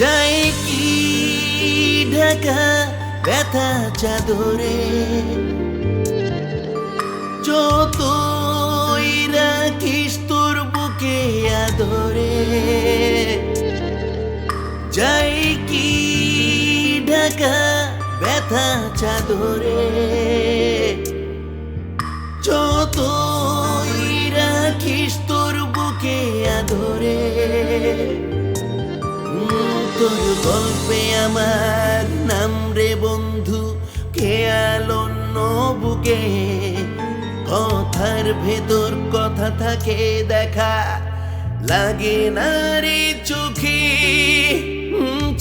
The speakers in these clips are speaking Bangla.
যায় কি ঢাকা ব্যথা চাদরে, যতই রাখিস তোর বুকে আদরে। যায় কি ঢাকা ব্যথা চাদরে, যতই রাখিস তোর বুকে আদরে। তোর গল্পে আমার নাম রে বন্ধু, খেয়াল অন্য বুকে। কথার ভেতর কথা থাকে দেখা, লাগে না রে চোখে।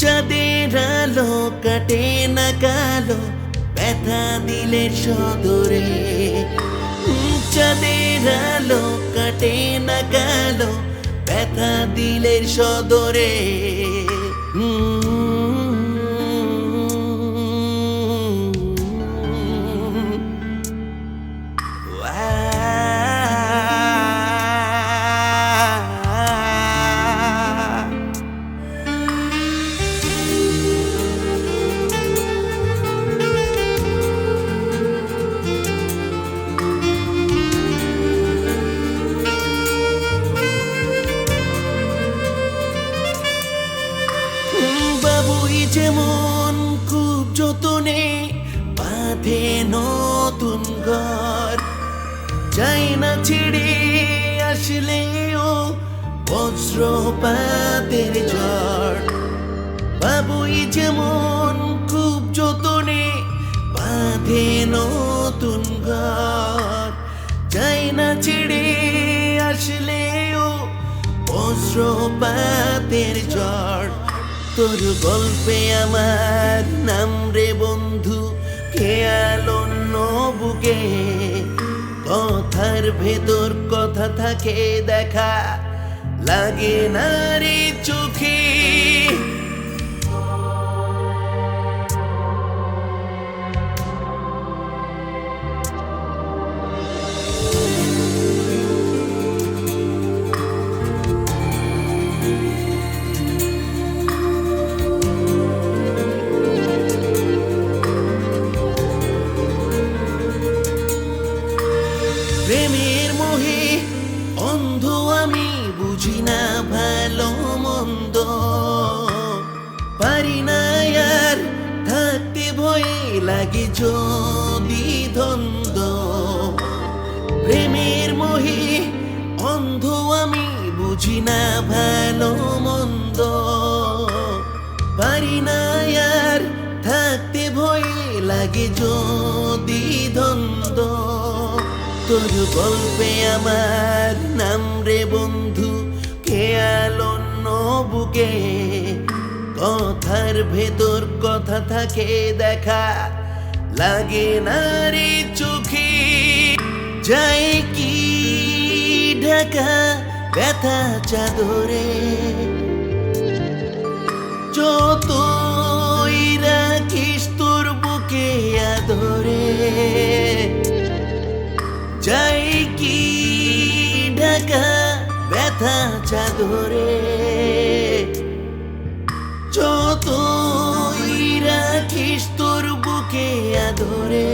চাঁদের আলো কাটে না কালো, ব্যথা দিলের সদরে। চাঁদের আলো কাটে না কালো, ব্যথা দিলের সদরে। বাবুই যেমন খুব যতনে বাঁধে নতুন ঘর, চাই না ছেড়ে আসলেও বজ্রপাতের ঝড়। বাবুই যেমন খুব যতনে বাঁধে নতুন ঘর, চাই না ছেড়ে আসলেও বজ্রপাতের ঝড়। তোর গল্পে আমার নাম রে বন্ধু, খেয়াল অন্য বুকে। কথার ভেতর কথা থাকে দেখা, লাগে না রে চোখে। প্রেমের মোহে অন্ধ আমি, বুঝি না ভালো মন্দ। পারি না আর থাকতে ভয়ে, লাগে যদি দ্বন্দ্ব। প্রেমের মোহে অন্ধ আমি, বুঝি না ভালো মন্দ। পারি না আর থাকতে ভয়ে, লাগে যদি দ্বন্দ্ব। তোর গল্পে আমার নাম রে বন্ধু, খেয়াল অন্য বুকে। কথার ভেতর কথা থাকে দেখা, লাগে না রে চোখে। যায় কি ঢাকা ব্যথা চাদরে, যতই রাখিস তোর বুকে আদরে। যায় কি ঢাকা ব্যথা চাদরে, যতই রাখিস তোর বুকে আদরে।